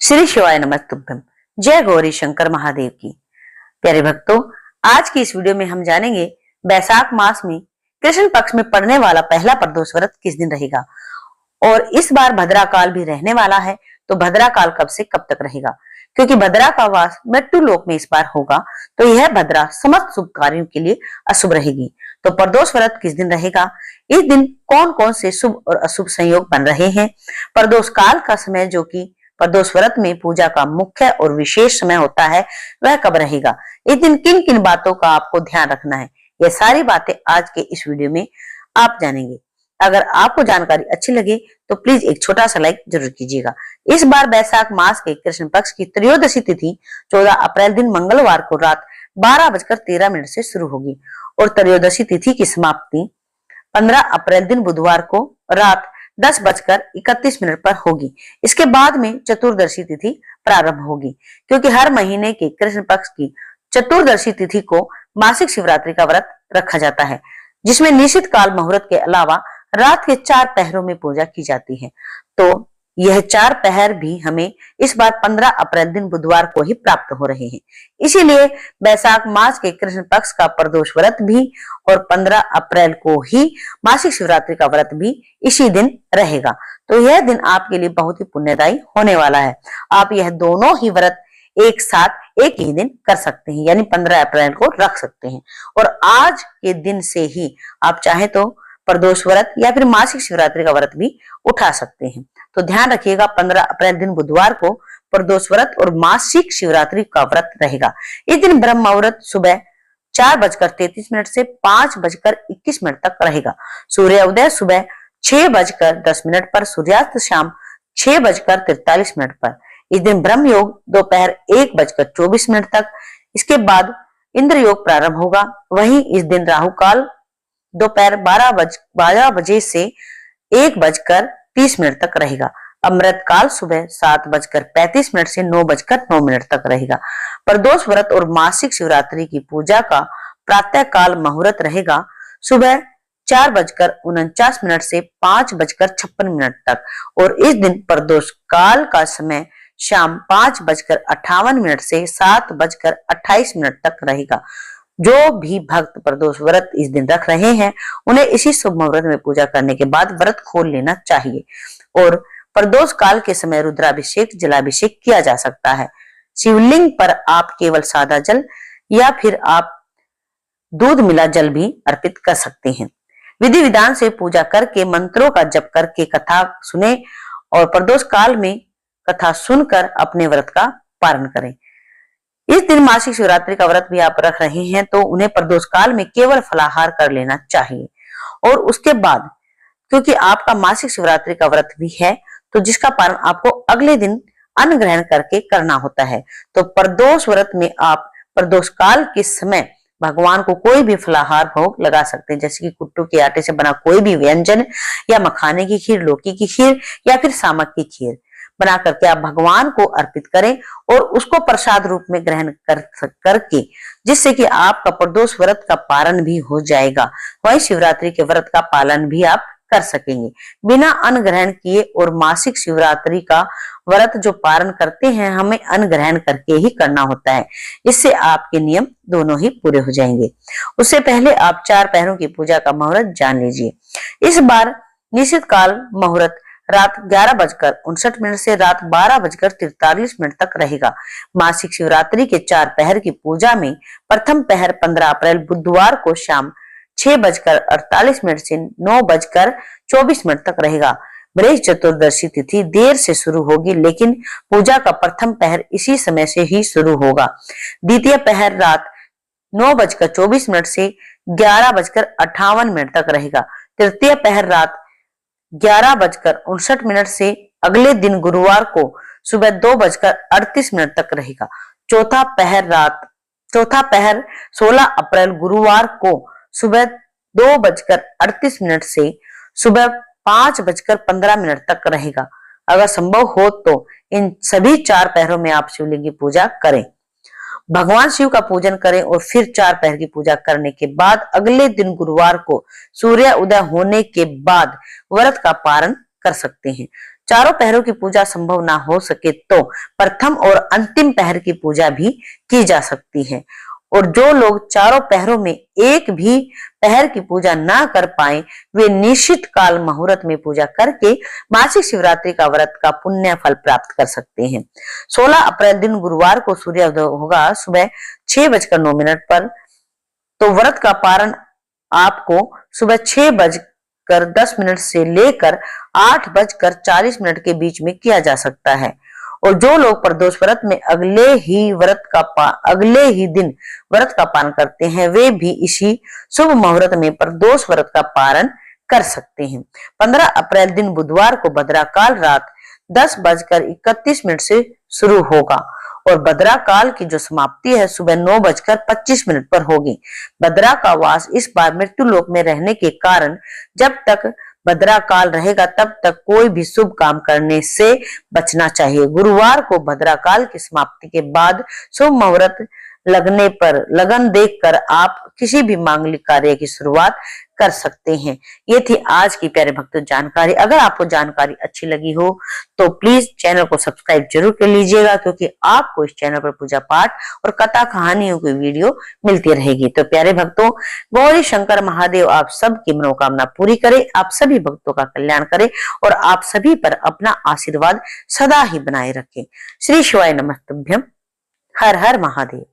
श्री शिवाय नमस्तुभ्यम। जय गौरी शंकर महादेव की। प्यारे भक्तों, आज की इस वीडियो में हम जानेंगे बैसाख मास में कृष्ण पक्ष में पड़ने वाला पहला प्रदोष व्रत किस दिन रहेगा और इस बार भद्रा काल भी रहने वाला है। तो भद्रा काल कब से कब तक रहेगा, क्योंकि भद्रा का वास मृत्यु लोक में इस बार होगा, तो यह भद्रा समस्त शुभ कार्यों के लिए अशुभ रहेगी। तो प्रदोष व्रत किस दिन रहेगा, इस दिन कौन कौन से शुभ और अशुभ संयोग बन रहे हैं, प्रदोष काल का समय जो कि प्रदोष व्रत में पूजा का मुख्य और विशेष समय होता है वह कब रहेगा, इस दिन किन किन बातों का आपको ध्यान रखना है, यह सारी बातें आज के इस वीडियो में आप जानेंगे। अगर आपको जानकारी अच्छी लगे तो प्लीज एक छोटा सा लाइक जरूर कीजिएगा। इस बार बैसाख मास के कृष्ण पक्ष की त्रयोदशी तिथि 14 अप्रैल दिन मंगलवार को रात 12:13 से शुरू होगी और त्रयोदशी तिथि की समाप्ति 15 अप्रैल दिन बुधवार को रात 10:31 पर होगी। इसके बाद में चतुर्दशी तिथि प्रारंभ होगी, क्योंकि हर महीने के कृष्ण पक्ष की चतुर्दशी तिथि को मासिक शिवरात्रि का व्रत रखा जाता है, जिसमें निश्चित काल मुहूर्त के अलावा रात के 4 पहरों में पूजा की जाती है। तो यह 4 पहर भी हमें इस बार 15 अप्रैल दिन बुधवार को ही प्राप्त हो रहे हैं। इसीलिए बैसाख मास के कृष्ण पक्ष का प्रदोष व्रत भी और 15 अप्रैल को ही मासिक शिवरात्रि का व्रत भी इसी दिन रहेगा। तो यह दिन आपके लिए बहुत ही पुण्यदायी होने वाला है। आप यह दोनों ही व्रत एक साथ एक ही दिन कर सकते हैं, यानी 15 अप्रैल को रख सकते हैं और आज के दिन से ही आप चाहे तो प्रदोष व्रत या फिर मासिक शिवरात्रि का व्रत भी उठा सकते हैं। तो ध्यान रखिएगा, 15 अप्रैल दिन बुधवार को प्रदोष व्रत और मासिक शिवरात्रि का व्रत रहेगा। इस दिन ब्रह्म मुहूर्त सुबह 4:33 से 5:21 तक रहेगा। सूर्य उदय सुबह 6:10 पर, सूर्यास्त शाम 6:43 पर। इस दिन ब्रह्म योग दोपहर 1:24 तक, इसके बाद इंद्र योग प्रारंभ होगा। वहीं इस दिन राहु काल दोपहर 12 बजे से 1:30 तक रहेगा। अमृत काल सुबह 7:35 से 9:09 तक रहेगा। प्रदोष व्रत और मासिक शिवरात्रि की पूजा का प्रातः काल मुहूर्त रहेगा सुबह 4:49 से 5:56 तक और इस दिन प्रदोष काल का समय शाम 5:58 से 7:28 तक रहेगा। जो भी भक्त प्रदोष व्रत इस दिन रख रहे हैं उन्हें इसी शुभ मुहूर्त में पूजा करने के बाद व्रत खोल लेना चाहिए और प्रदोष काल के समय रुद्राभिषेक जलाभिषेक किया जा सकता है। शिवलिंग पर आप केवल सादा जल या फिर आप दूध मिला जल भी अर्पित कर सकते हैं। विधि विधान से पूजा करके मंत्रों का जप करके कथा सुने और प्रदोष काल में कथा सुनकर अपने व्रत का पालन करें। इस दिन मासिक शिवरात्रि का व्रत भी आप रख रहे हैं तो उन्हें प्रदोष काल में केवल फलाहार कर लेना चाहिए और उसके बाद, क्योंकि आपका मासिक शिवरात्रि का व्रत भी है तो जिसका पालन आपको अगले दिन अन्न ग्रहण करके करना होता है। तो प्रदोष व्रत में आप प्रदोष काल के समय भगवान को कोई भी फलाहार भोग लगा सकते हैं, जैसे कि कुट्टू के आटे से बना कोई भी व्यंजन या मखाने की खीर, लौकी की खीर या फिर सामक की खीर बना करके आप भगवान को अर्पित करें और उसको प्रसाद रूप में ग्रहण करके, जिससे कि आपका प्रदोष व्रत का पालन भी हो जाएगा। वही शिवरात्रि के व्रत का पालन भी आप कर सकेंगे बिना अन्न ग्रहण किए। और मासिक शिवरात्रि का व्रत जो पालन करते हैं हमें अन्न ग्रहण करके ही करना होता है, इससे आपके नियम दोनों ही पूरे हो जाएंगे। उससे पहले आप 4 पहरों की पूजा का मुहूर्त जान लीजिए। इस बार निश्चित काल मुहूर्त रात 11:59 से रात 12:43 तक रहेगा। मासिक शिवरात्रि के 4 पहर की पूजा में प्रथम पहर 15 अप्रैल बुधवार को शाम 6:48 से 9:24 तक रहेगा। बृहस्पति चतुर्दशी तिथि देर से शुरू होगी, लेकिन पूजा का प्रथम पहर इसी समय से ही शुरू होगा। द्वितीय पहर रात 9:24 से 11:58 तक रहेगा। तृतीय पहर रात 11:59 से अगले दिन गुरुवार को सुबह 2:38 तक रहेगा। चौथा पहर 16 अप्रैल गुरुवार को सुबह 2:38 से सुबह 5:15 तक रहेगा। अगर संभव हो तो इन सभी 4 पहरों में आप शिवलिंग की पूजा करें, भगवान शिव का पूजन करें और फिर 4 पहर की पूजा करने के बाद अगले दिन गुरुवार को सूर्य उदय होने के बाद व्रत का पारण कर सकते हैं। चारों पहरों की पूजा संभव ना हो सके तो प्रथम और अंतिम पहर की पूजा भी की जा सकती है। और जो लोग चारों पहरों में एक भी पहर की पूजा ना कर पाए, वे निश्चित काल मुहूर्त में पूजा करके मासिक शिवरात्रि का व्रत का पुण्य फल प्राप्त कर सकते हैं। 16 अप्रैल दिन गुरुवार को सूर्योदय होगा सुबह 6:09 पर। तो व्रत का पारण आपको सुबह 6:10 से लेकर 8:40 के बीच में किया जा सकता है। और जो लोग प्रदोष व्रत में अगले ही दिन व्रत का पालन करते हैं, वे भी इसी शुभ मुहूर्त में प्रदोष व्रत का पारण कर सकते हैं। 15 अप्रैल दिन बुधवार को भद्रा काल रात 10:31 से शुरू होगा और भद्रा काल की जो समाप्ति है सुबह 9:25 पर होगी। भद्रा का वास इस बार मृत्यु लोक में रहने के कारण जब तक भद्रा काल रहेगा तब तक कोई भी शुभ काम करने से बचना चाहिए। गुरुवार को भद्रा काल की समाप्ति के बाद शुभ मुहूर्त लगने पर लगन देखकर आप किसी भी मांगलिक कार्य की शुरुआत कर सकते हैं। ये थी आज की प्यारे भक्तों जानकारी। अगर आपको जानकारी अच्छी लगी हो तो प्लीज चैनल को सब्सक्राइब जरूर कर लीजिएगा, क्योंकि आपको इस चैनल पर पूजा पाठ और कथा कहानियों की वीडियो मिलती रहेगी। तो प्यारे भक्तों, गौरी शंकर महादेव आप सबकी मनोकामना पूरी करे, आप सभी भक्तों का कल्याण करे और आप सभी पर अपना आशीर्वाद सदा ही बनाए रखे। श्री शिवाय नमस्तुभ्यम। हर हर महादेव।